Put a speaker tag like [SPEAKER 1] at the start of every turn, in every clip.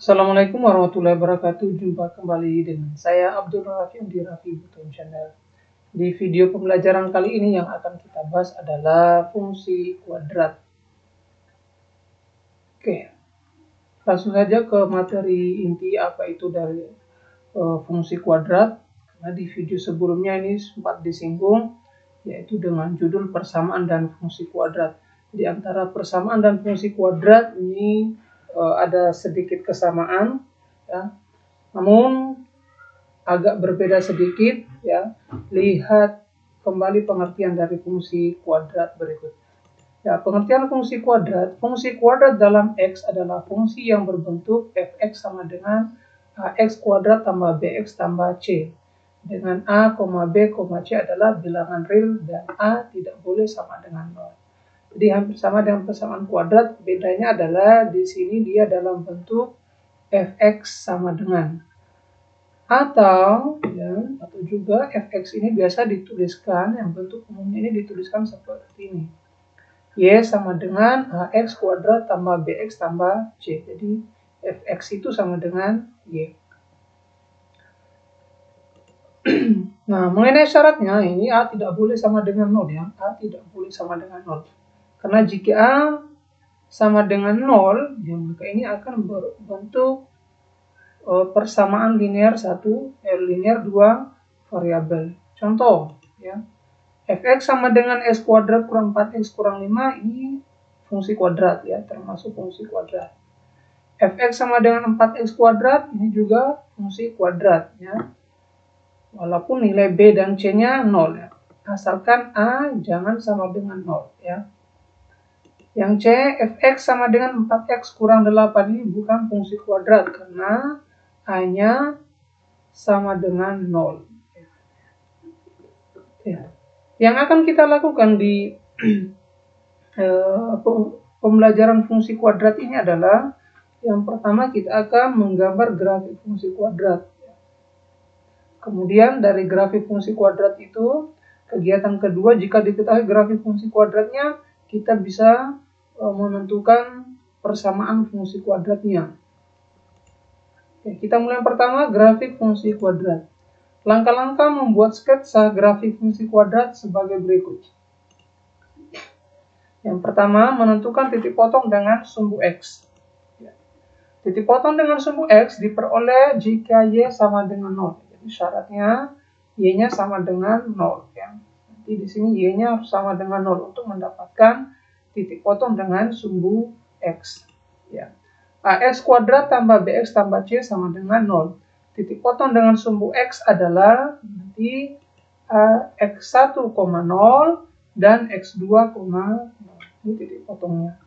[SPEAKER 1] Assalamualaikum warahmatullahi wabarakatuh. Jumpa kembali dengan saya Abdul Rafi di Rafi Buton Channel. Di video pembelajaran kali ini yang akan kita bahas adalah fungsi kuadrat. Oke, langsung saja ke materi inti apa itu dari fungsi kuadrat. Karena di video sebelumnya ini sempat disinggung, yaitu dengan judul persamaan dan fungsi kuadrat. Di antara persamaan dan fungsi kuadrat ini ada sedikit kesamaan, ya. Namun agak berbeda sedikit, ya. Lihat kembali pengertian dari fungsi kuadrat berikut. Ya, pengertian fungsi kuadrat. Fungsi kuadrat dalam X adalah fungsi yang berbentuk fx sama dengan ax kuadrat tambah bx tambah c. Dengan a, b, c adalah bilangan real dan a tidak boleh sama dengan 0. Jadi hampir sama dengan persamaan kuadrat, bedanya adalah di sini dia dalam bentuk fx sama dengan. Atau juga fx ini biasa dituliskan, yang bentuk umumnya ini dituliskan seperti ini. Y sama dengan ax kuadrat tambah bx tambah c. Jadi fx itu sama dengan y. Nah, mengenai syaratnya, ini a tidak boleh sama dengan 0 ya. A tidak boleh sama dengan 0. Karena jika A sama dengan 0, ya, maka ini akan berbentuk persamaan linear linear 2 variabel. Contoh, ya, fx sama dengan s kuadrat kurang 4x kurang 5, ini fungsi kuadrat ya, termasuk fungsi kuadrat. Fx sama dengan 4x kuadrat, ini juga fungsi kuadrat ya. Walaupun nilai b dan c-nya 0 ya. Asalkan a jangan sama dengan 0 ya. Yang C, fx sama dengan 4x kurang 8 ini bukan fungsi kuadrat karena A-nya sama dengan 0. Ya. Yang akan kita lakukan di pembelajaran fungsi kuadrat ini adalah yang pertama kita akan menggambar grafik fungsi kuadrat. Kemudian dari grafik fungsi kuadrat itu, kegiatan kedua jika diketahui grafik fungsi kuadratnya, kita bisa menentukan persamaan fungsi kuadratnya. Oke, kita mulai yang pertama, grafik fungsi kuadrat. Langkah-langkah membuat sketsa grafik fungsi kuadrat sebagai berikut. Yang pertama, menentukan titik potong dengan sumbu X. Titik potong dengan sumbu X diperoleh jika Y sama dengan 0. Jadi syaratnya Y-nya sama dengan 0. Ya. Nanti di sini Y-nya harus sama dengan 0 untuk mendapatkan titik potong dengan sumbu X. Ya. Ax kuadrat tambah bx tambah c sama dengan 0. Titik potong dengan sumbu X adalah nanti x1, 0 dan x2, 0. Ini titik potongnya.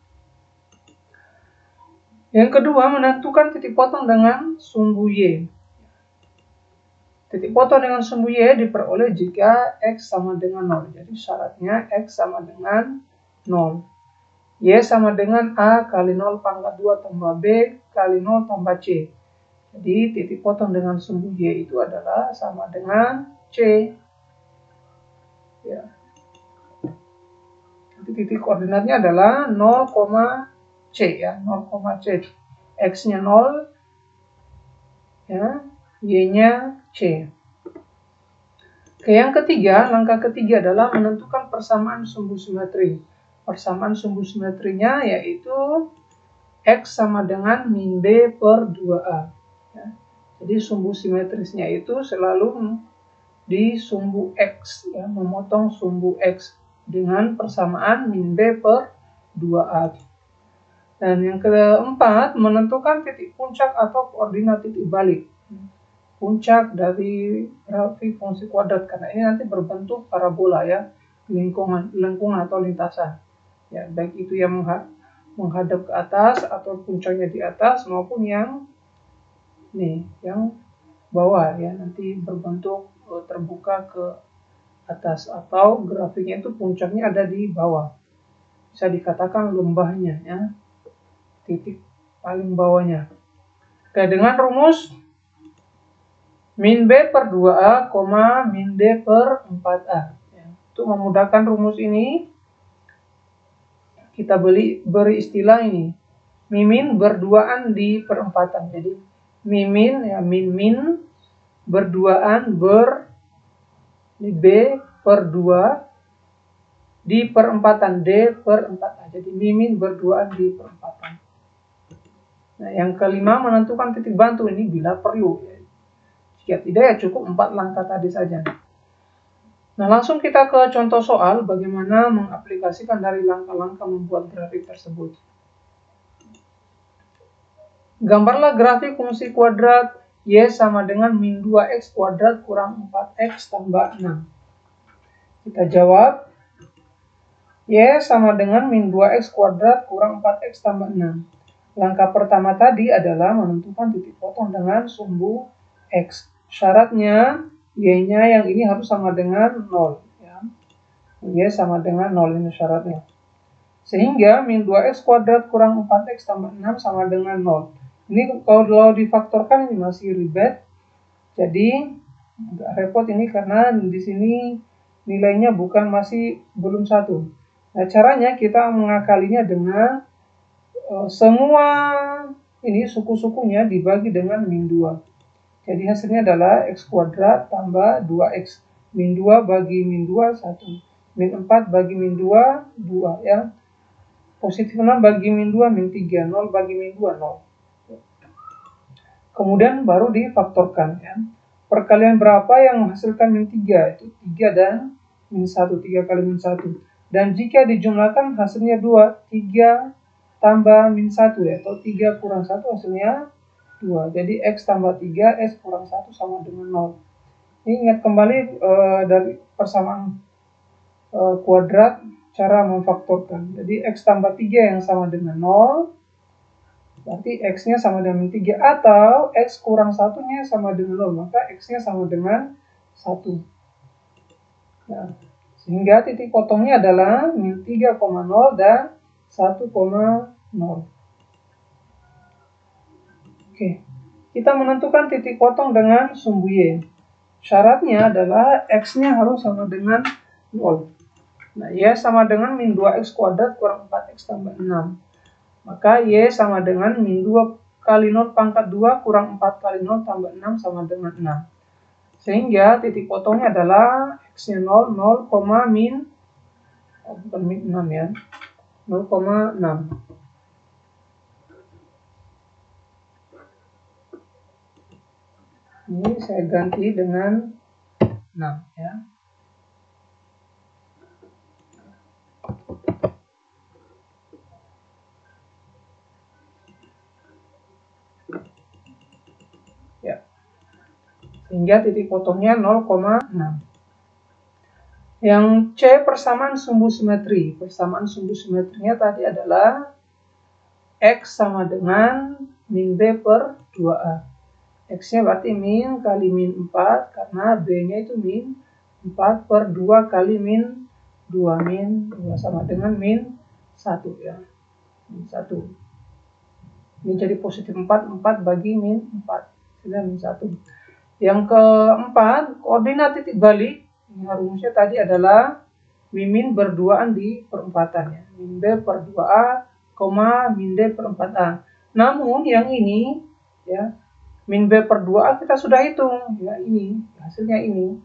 [SPEAKER 1] Yang kedua, menentukan titik potong dengan sumbu Y. Titik potong dengan sumbu Y diperoleh jika X sama dengan 0. Jadi syaratnya X sama dengan 0. Y sama dengan A kali 0 pangkat 2 tambah B kali 0 tambah C. Jadi titik potong dengan sumbu Y itu adalah sama dengan C. Ya. Nanti titik koordinatnya adalah 0, C ya, 0, C. X-nya 0, ya, Y-nya C. Oke, yang ketiga, langkah ketiga adalah menentukan persamaan sumbu simetri. Persamaan sumbu simetrinya yaitu X sama dengan min B per 2A. Ya. Jadi sumbu simetrisnya itu selalu di sumbu X, ya, memotong sumbu X dengan persamaan min B per 2A. Dan yang keempat, menentukan titik puncak atau koordinat titik balik. Puncak dari grafik fungsi kuadrat, karena ini nanti berbentuk parabola ya, lengkungan atau lintasan. Ya, baik itu yang menghadap ke atas atau puncaknya di atas maupun yang yang bawah ya, nanti berbentuk terbuka ke atas atau grafiknya itu puncaknya ada di bawah. Bisa dikatakan lembahnya ya, titik paling bawahnya. Oke, dengan rumus min B per 2A, min D per 4A. Ya, untuk memudahkan rumus ini, kita beri istilah ini. Mimin berduaan di perempatan. Jadi mimin ya min berduaan B per 2 di perempatan D per 4A. Jadi mimin berduaan di perempatan. Nah, yang kelima menentukan titik bantu ini bila perlu. Jika tidak ya cukup 4 langkah tadi saja. Nah, langsung kita ke contoh soal bagaimana mengaplikasikan dari langkah-langkah membuat grafik tersebut. Gambarlah grafik fungsi kuadrat Y sama dengan min 2x kuadrat kurang 4x tambah 6. Kita jawab, Y sama dengan min 2x kuadrat kurang 4x tambah 6. Langkah pertama tadi adalah menentukan titik potong dengan sumbu X. Syaratnya, Y-nya yang ini harus sama dengan 0. Ya. Y sama dengan 0 ini syaratnya. Sehingga min 2x kuadrat kurang 4x tambah 6 sama dengan 0. Ini kalau difaktorkan ini masih ribet. Jadi agak repot ini karena di sini nilainya belum 1. Nah, caranya kita mengakalinya dengan semua ini suku-sukunya dibagi dengan min 2. Jadi hasilnya adalah x kuadrat tambah 2x. Min 2 bagi min 2, 1. Min 4 bagi min 2, 2 ya. Positif 6 bagi min 2, min 3. 0 bagi min 2, 0. Kemudian baru difaktorkan ya. Perkalian berapa yang menghasilkan min 3? Itu 3 dan min 1. 3 kali min 1. Dan jika dijumlahkan hasilnya 2. 3 tambah min 1 ya. Atau 3 kurang 1 hasilnya 2. Jadi x tambah 3, x kurang 1 sama dengan 0. Ini ingat kembali dari persamaan kuadrat cara memfaktorkan. Jadi x tambah 3 yang sama dengan 0. Berarti x-nya sama dengan min 3. Atau x kurang 1-nya sama dengan 0. Maka x-nya sama dengan 1. Nah, sehingga titik potongnya adalah min 3,0 dan 1,0. Oke. Kita menentukan titik potong dengan sumbu Y. Syaratnya adalah x-nya harus sama dengan 0. Nah, Y sama dengan min 2x kuadrat kurang 4x tambah 6. Maka Y sama dengan min 2 kali 0 pangkat 2 kurang 4 kali 0 tambah 6 sama dengan 6. Sehingga titik potongnya adalah X-nya 0, 0, min, bukan min 6 ya, 0,6. Ini saya ganti dengan 6 ya. Sehingga titik potongnya 0,6. Yang C persamaan sumbu simetri. Persamaan sumbu simetrinya tadi adalah X sama dengan min B per 2A. X-nya berarti min kali min 4, karena B-nya itu min 4 per 2 kali min 2. Min 2 sama dengan min 1 ya. Min 1. Ini jadi positif 4, 4 bagi min 4. Sudah min 1. Yang keempat, koordinat titik balik. Rumusnya tadi adalah min berduaan di perempatannya. Min B per 2A, min D per 4A. Namun yang ini, ya, min B per 2A kita sudah hitung. Ya, ini, hasilnya ini.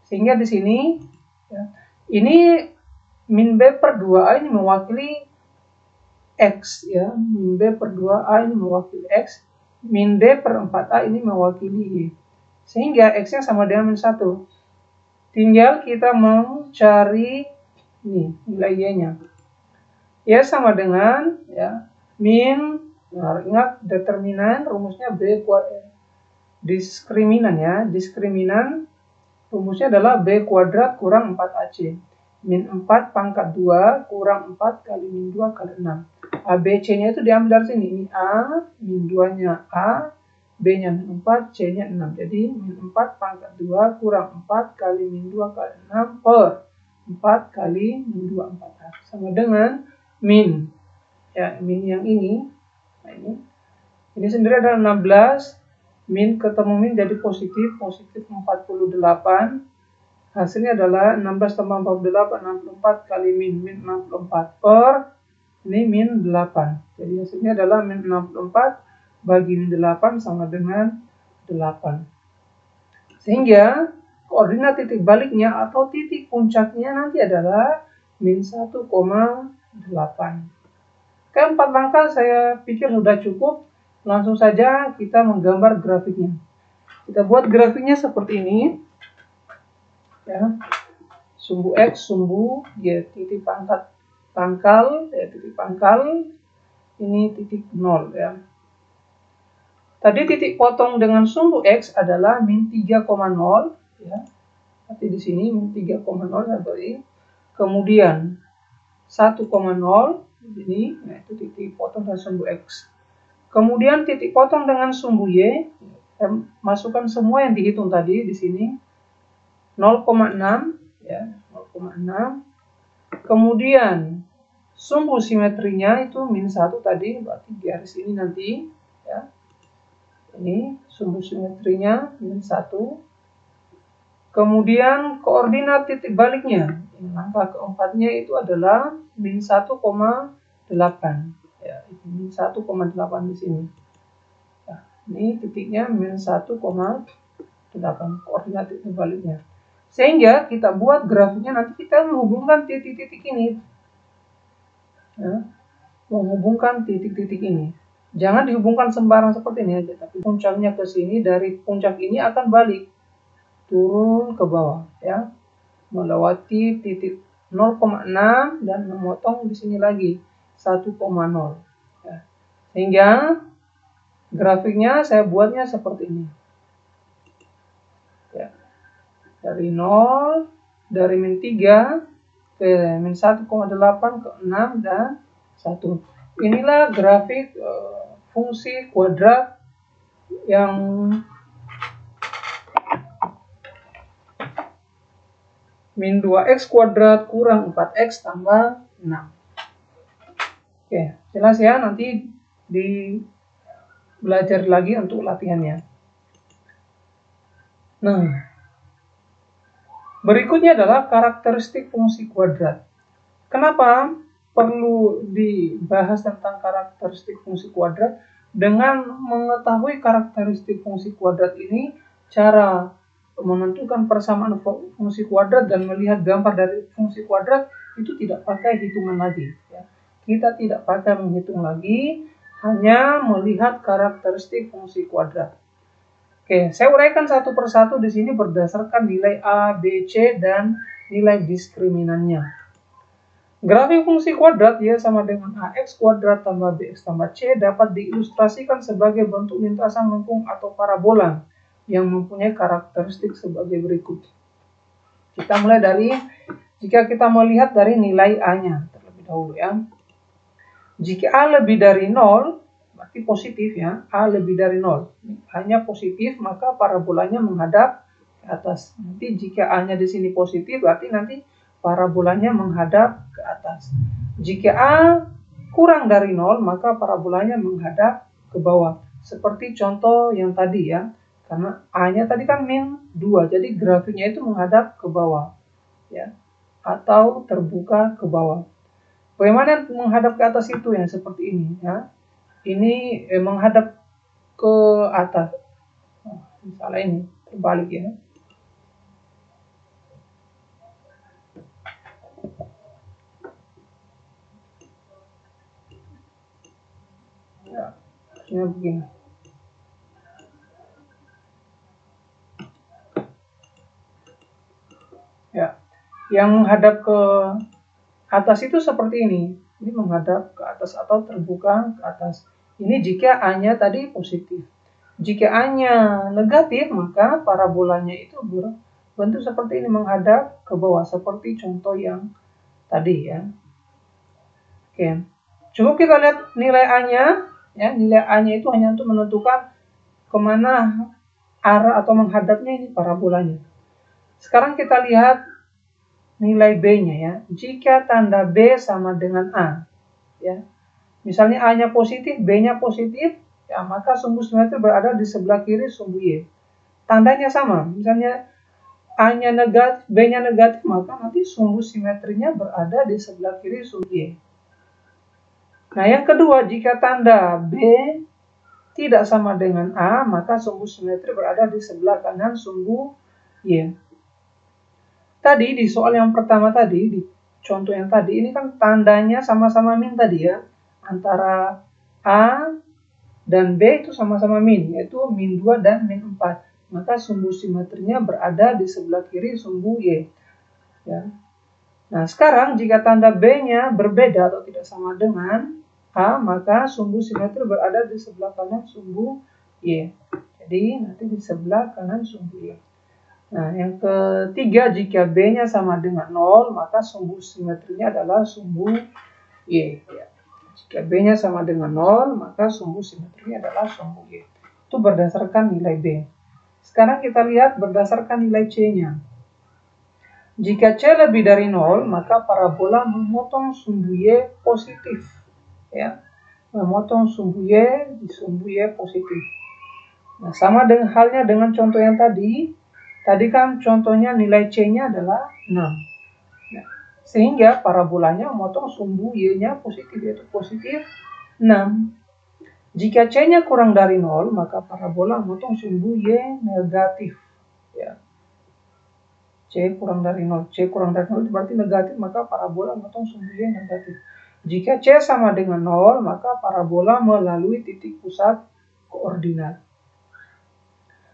[SPEAKER 1] Sehingga di sini, ya, ini min B per 2A ini mewakili X. Ya. Min B per 2A ini mewakili X. Min D per 4A ini mewakili Y. Sehingga X-nya sama dengan min 1. Tinggal kita mencari ini, nilai Y-nya. Y sama dengan ya, min, nah, ingat determinan rumusnya B kuadrat. Diskriminan ya, diskriminan rumusnya adalah B kuadrat kurang 4AC. Min 4 pangkat 2 kurang 4 kali min 2 kali 6. ABC-nya itu diambil dari sini. Ini A, min 2-nya A, B-nya min 4, C-nya 6. Jadi min 4 pangkat 2 kurang 4 kali min 2 kali 6 per 4 kali min 2 4A. Sama dengan min. Ya, min yang ini. Nah, ini. Ini sendiri adalah 16. Min ketemu min jadi positif 48. Hasilnya adalah 16 tambah 48, 64 kali min 64 per ini min 8. Jadi hasilnya adalah min 64 bagi min 8 sama dengan 8. Sehingga koordinat titik baliknya atau titik puncaknya nanti adalah min 1,8. Keempat langkah saya pikir sudah cukup. Langsung saja kita menggambar grafiknya. Kita buat grafiknya seperti ini. Ya. Sumbu X, sumbu Y, titik pangkal, titik pangkal, ini titik 0 ya. Tadi titik potong dengan sumbu X adalah min 3,0 ya. Tapi di sini min 3,0 seperti. Kemudian 1,0 ini yaitu titik potong dengan sumbu X. Kemudian titik potong dengan sumbu Y, saya masukkan semua yang dihitung tadi di sini 0,6 ya, 0,6. Kemudian sumbu simetrinya itu min 1 tadi, berarti di garis ini nanti ya. Ini sumbu simetrinya min 1. Kemudian koordinat titik baliknya, langkah keempatnya itu adalah min 1,8 ya, min 1,8 di sini. Nah, ini titiknya min 1,8 koordinat titik baliknya. Sehingga kita buat grafiknya, nanti kita menghubungkan titik-titik ini ya, menghubungkan titik-titik ini. Jangan dihubungkan sembarang seperti ini aja, tapi puncaknya ke sini, dari puncak ini akan balik turun ke bawah ya, melewati titik 0,6 dan memotong di sini lagi 1,0 ya. Sehingga grafiknya saya buatnya seperti ini ya. Dari 0, dari min 3 ke min 1,8 ke 6 dan 1. Inilah grafik fungsi kuadrat yang min 2x kuadrat kurang 4x tambah 6. Oke, jelas ya, nanti belajar lagi untuk latihannya. Nah, berikutnya adalah karakteristik fungsi kuadrat. Kenapa perlu dibahas tentang karakteristik fungsi kuadrat? Dengan mengetahui karakteristik fungsi kuadrat ini, cara menentukan persamaan fungsi kuadrat dan melihat gambar dari fungsi kuadrat itu tidak pakai hitungan lagi ya. Kita tidak pakai menghitung lagi, hanya melihat karakteristik fungsi kuadrat. Oke, saya uraikan satu persatu di sini berdasarkan nilai A, B, C dan nilai diskriminannya. Grafik fungsi kuadrat Y sama dengan AX kuadrat tambah BX tambah C dapat diilustrasikan sebagai bentuk lintasan lengkung atau parabola yang mempunyai karakteristik sebagai berikut. Kita mulai dari, jika kita melihat dari nilai A-nya terlebih dahulu ya. Jika A lebih dari 0, berarti positif ya, A lebih dari 0. A-nya positif, maka parabolanya menghadap ke atas. Nanti jika A-nya di sini positif, berarti nanti parabolanya menghadap ke atas. Jika A kurang dari 0, maka parabolanya menghadap ke bawah. Seperti contoh yang tadi ya. Karena A-nya tadi kan min 2, jadi grafiknya itu menghadap ke bawah. Ya, atau terbuka ke bawah. Bagaimana menghadap ke atas itu yang seperti ini ya. Ini menghadap ke atas. Nah, misalnya ini terbalik ya. Ya, begini. Ya, yang menghadap ke atas itu seperti ini. Ini menghadap ke atas atau terbuka ke atas. Ini jika A-nya tadi positif. Jika A-nya negatif, maka parabolanya itu berbentuk seperti ini, menghadap ke bawah, seperti contoh yang tadi ya. Oke, cukup kita lihat nilai A-nya. Ya, nilai A-nya itu hanya untuk menentukan kemana arah atau menghadapnya ini parabolanya. Sekarang kita lihat nilai B-nya ya. Jika tanda B sama dengan A, ya. Misalnya A-nya positif, B-nya positif, ya maka sumbu simetri berada di sebelah kiri sumbu Y. Tandanya sama. Misalnya A-nya negatif, B-nya negatif, maka nanti sumbu simetrinya berada di sebelah kiri sumbu Y. Nah, yang kedua, jika tanda B tidak sama dengan A, maka sumbu simetri berada di sebelah kanan sumbu Y. Tadi di soal yang pertama tadi, di contoh yang tadi, ini kan tandanya sama-sama min tadi ya. Antara A dan B itu sama-sama min, yaitu min 2 dan min 4. Maka sumbu simetrinya berada di sebelah kiri sumbu Y. Ya. Nah, sekarang jika tanda B-nya berbeda atau tidak sama dengan A, maka sumbu simetri berada di sebelah kanan sumbu Y. Jadi, nanti di sebelah kanan sumbu Y. Nah, yang ketiga, jika B-nya sama dengan 0, maka sumbu simetrinya adalah sumbu Y. Ya. Jika B-nya sama dengan 0, maka sumbu simetrinya adalah sumbu Y. Itu berdasarkan nilai B. Sekarang kita lihat berdasarkan nilai C-nya. Jika C lebih dari 0, maka parabola memotong sumbu Y positif. Ya, memotong sumbu Y di sumbu Y positif. Nah, sama dengan halnya dengan contoh yang tadi. Tadi kan contohnya nilai C-nya adalah 6. Nah, sehingga parabolanya memotong sumbu Y-nya positif, yaitu positif 6. Jika C-nya kurang dari 0, maka parabola memotong sumbu Y negatif. Ya. C kurang dari 0. C kurang dari 0 itu berarti negatif, maka parabola memotong sumbu Y negatif. Jika C sama dengan 0, maka parabola melalui titik pusat koordinat.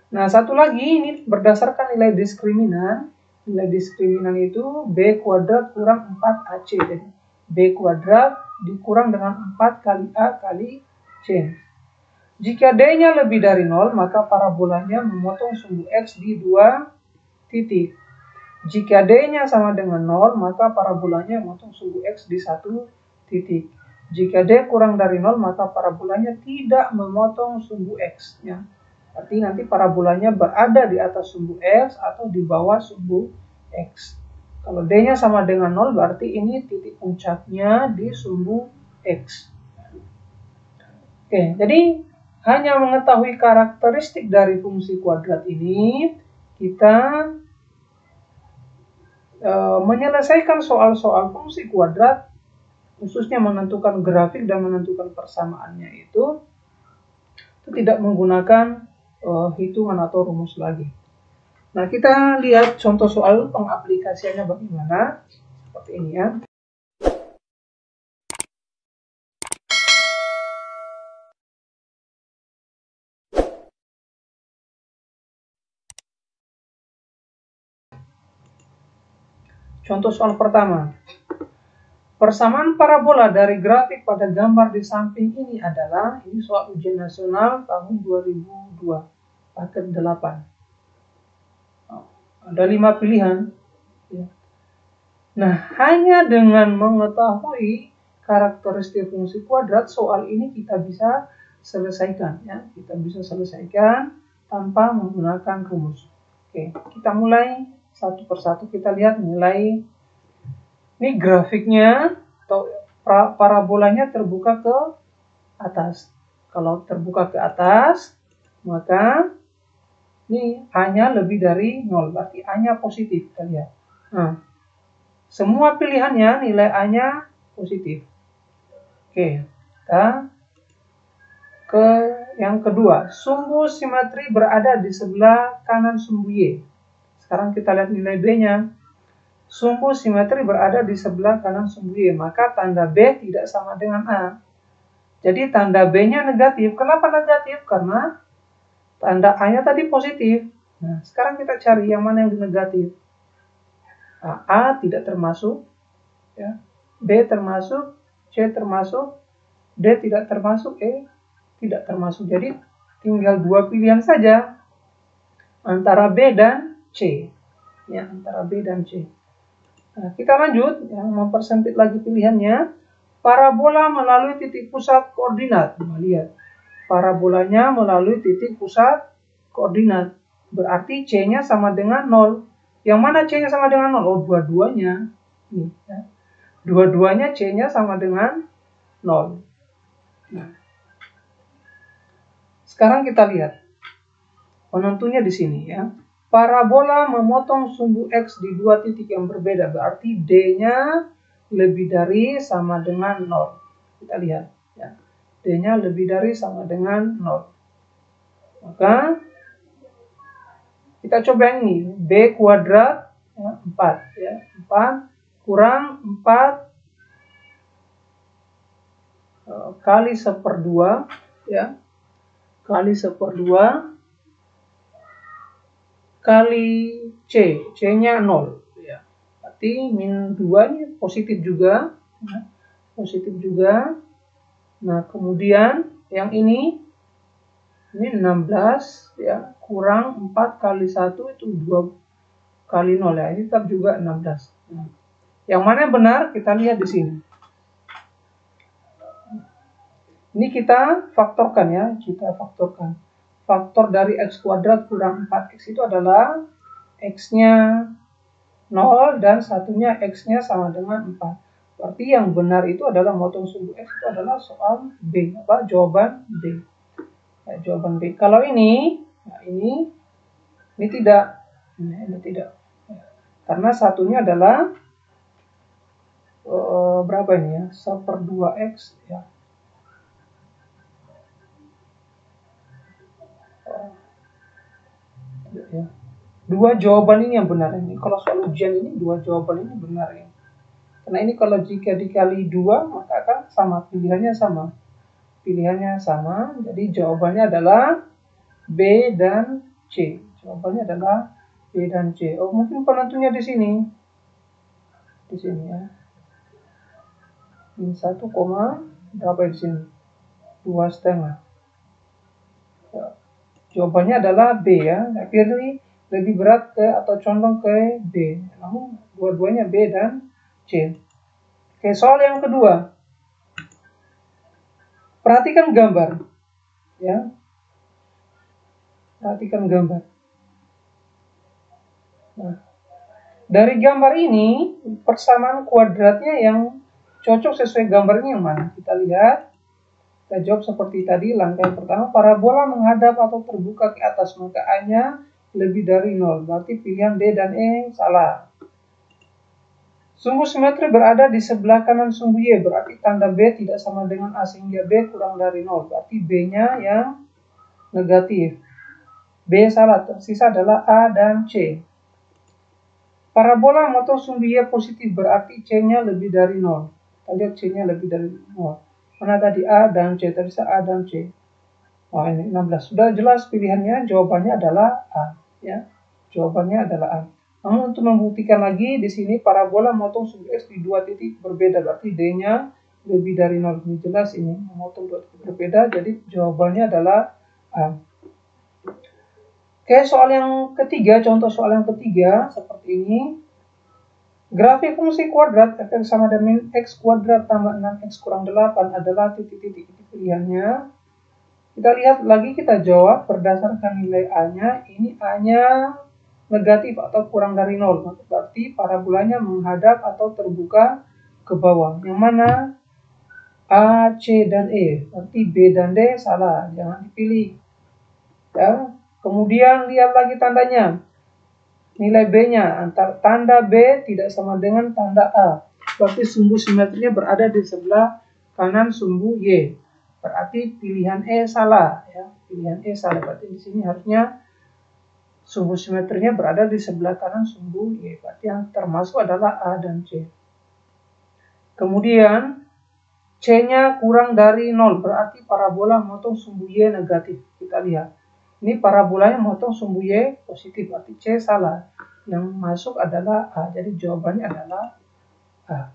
[SPEAKER 1] Nah, satu lagi ini berdasarkan nilai diskriminan. Nilai diskriminan itu B kuadrat kurang 4AC. Jadi B kuadrat dikurang dengan 4 kali A kali C. Jika D-nya lebih dari 0, maka parabolanya memotong sumbu X di 2 titik. Jika D-nya sama dengan 0, maka parabolanya memotong sumbu X di 1 titik. Jika D kurang dari 0, maka parabolanya tidak memotong sumbu X. Ya. Arti nanti parabolanya berada di atas sumbu X atau di bawah sumbu X. Kalau D-nya sama dengan 0, berarti ini titik puncaknya di sumbu X. Oke, jadi hanya mengetahui karakteristik dari fungsi kuadrat ini, kita menyelesaikan soal-soal fungsi kuadrat, khususnya menentukan grafik dan menentukan persamaannya itu tidak menggunakan hitungan atau rumus lagi. Nah, kita lihat contoh soal pengaplikasiannya bagaimana. Seperti ini ya. Contoh soal pertama. Persamaan parabola dari grafik pada gambar di samping ini adalah, ini soal ujian nasional tahun 2002, paket 8. Ada 5 pilihan. Ya. Nah, hanya dengan mengetahui karakteristik fungsi kuadrat, soal ini kita bisa selesaikan. Ya. Kita bisa selesaikan tanpa menggunakan rumus. Oke, kita mulai satu persatu. Kita lihat nilai. Ini grafiknya atau parabolanya terbuka ke atas. Kalau terbuka ke atas, maka ini A-nya lebih dari 0, berarti A-nya positif. Kita lihat. Nah, semua pilihannya nilai A-nya positif. Oke, kita ke yang kedua. Sumbu simetri berada di sebelah kanan sumbu Y. Sekarang kita lihat nilai B-nya. Sumbu simetri berada di sebelah kanan sumbu Y, maka tanda B tidak sama dengan A. Jadi tanda B-nya negatif. Kenapa negatif? Karena tanda A-nya tadi positif. Nah, sekarang kita cari yang mana yang negatif. Nah, A tidak termasuk, ya. B termasuk, C termasuk, D tidak termasuk, E tidak termasuk. Jadi tinggal 2 pilihan saja antara B dan C. Ya, antara B dan C. Nah, kita lanjut, yang mempersempit lagi pilihannya. Parabola melalui titik pusat koordinat. Nah, lihat. Parabolanya melalui titik pusat koordinat. Berarti C-nya sama dengan 0. Yang mana C-nya sama dengan 0? Oh, dua-duanya. Nih, ya. Dua-duanya C-nya sama dengan 0. Nah. Sekarang kita lihat. Penentunya di sini ya. Parabola memotong sumbu X di 2 titik yang berbeda. Berarti D-nya lebih dari sama dengan 0. Kita lihat. Ya. D-nya lebih dari sama dengan 0. Maka kita coba yang ini, B kuadrat ya, 4 ya. 4 kurang 4 kali 1/2 ya. Kali 1/2 kali C. C-nya 0 ya. Berarti min 2 ini positif juga ya. Positif juga. Nah, kemudian yang ini 16 ya, kurang 4 kali 1 itu 2 kali 0 ya. Ini tetap juga 16. Nah, yang mana yang benar kita lihat di sini. Ini kita faktorkan ya, kita faktorkan. Faktor dari x kuadrat kurang 4x itu adalah x-nya 0 dan satunya x-nya sama dengan 4. Berarti yang benar itu adalah motong sumbu x itu adalah soal B, jawaban B. Ya, jawaban B. Kalau ini, nah ini tidak, ini tidak. Karena satunya adalah berapa ini ya? 1/2x ya. Ya. Dua jawaban ini yang benar ini. Kalau soal ujian ini dua jawaban ini benar ya. Karena ini kalau jika dikali 2 maka akan sama, pilihannya sama. Pilihannya sama. Jadi jawabannya adalah B dan C. Jawabannya adalah B dan C. Oh, mungkin penentunya di sini. Di sini ya. Min 1, berapa di sini? 2,5. Ya. Jawabannya adalah B ya. Saya pilih lebih berat ke atau condong ke B. Namun dua-duanya B dan C. Oke, soal yang kedua. Perhatikan gambar. Ya. Perhatikan gambar. Nah, dari gambar ini, persamaan kuadratnya yang cocok sesuai gambar ini yang mana? Kita lihat. Kita jawab seperti tadi. Langkah yang pertama, parabola menghadap atau terbuka ke atas, maka A-nya lebih dari 0. Berarti pilihan D dan E salah. Sumbu simetri berada di sebelah kanan sumbu Y, berarti tanda B tidak sama dengan A sehingga B kurang dari 0. Berarti B-nya yang negatif. B salah, tersisa adalah A dan C. Parabola memotong sumbu Y positif, berarti C-nya lebih dari 0. Kita lihat C-nya lebih dari 0. Mana tadi A dan C, tersisa A dan C. Wah, ini 16. Sudah jelas pilihannya, jawabannya adalah A. Ya, jawabannya adalah A. Namun untuk membuktikan lagi, di sini parabola memotong sumbu X di dua titik berbeda, berarti D-nya lebih dari 0. Ini jelas ini, memotong dua titik berbeda, jadi jawabannya adalah A. Oke, soal yang ketiga, contoh soal yang ketiga, seperti ini. Grafik fungsi kuadrat, f(x) sama dengan x kuadrat tambah 6x kurang 8 adalah titik-titik pilihannya. Kita lihat lagi, kita jawab berdasarkan nilai A-nya, ini A-nya negatif atau kurang dari 0, berarti parabolanya menghadap atau terbuka ke bawah. Yang mana A, C, dan E, berarti B dan D salah, jangan dipilih. Ya. Kemudian lihat lagi tandanya, nilai B-nya, antara tanda B tidak sama dengan tanda A, berarti sumbu simetrinya berada di sebelah kanan sumbu Y. Berarti pilihan E salah, ya. Pilihan E salah, berarti di sini harusnya sumbu simetrinya berada di sebelah kanan sumbu Y. Berarti yang termasuk adalah A dan C. Kemudian C-nya kurang dari 0, berarti parabola memotong sumbu Y negatif. Kita lihat. Ini parabolanya memotong sumbu Y positif, berarti C salah. Yang masuk adalah A, jadi jawabannya adalah A.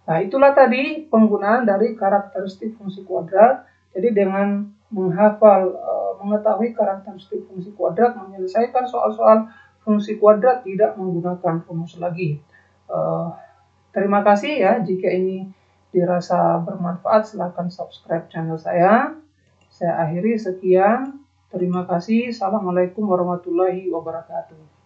[SPEAKER 1] Nah, itulah tadi penggunaan dari karakteristik fungsi kuadrat. Jadi dengan menghafal, mengetahui karakteristik fungsi kuadrat, menyelesaikan soal-soal fungsi kuadrat tidak menggunakan rumus lagi. Terima kasih ya, jika ini dirasa bermanfaat silahkan subscribe channel saya. Saya akhiri, sekian. Terima kasih. Assalamualaikum warahmatullahi wabarakatuh.